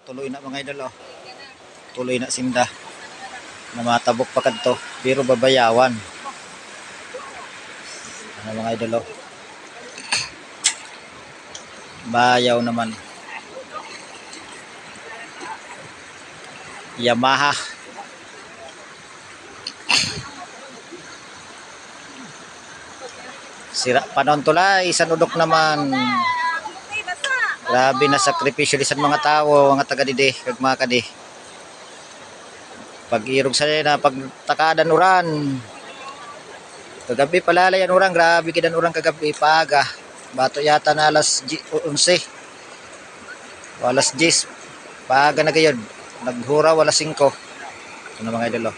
tuloy na mga idol oh. Tuloy na sinda. Namatabok pa kadto pero babayawan. Ano mga idol oh. Bayaw naman. Yamaha. Sira panon tulay, sanudok naman. Grabe na sakripisyo sa mga tao, mga taga didi, kag mga kadi. Pag-irog sa na pagtakadan uran. Kagabi palalayan uran, grabe kidan uran kagabi paga. Bato yata na alas 11. Alas 10. Paga na gayod. Naghura wala 5. Ano mga idol oh.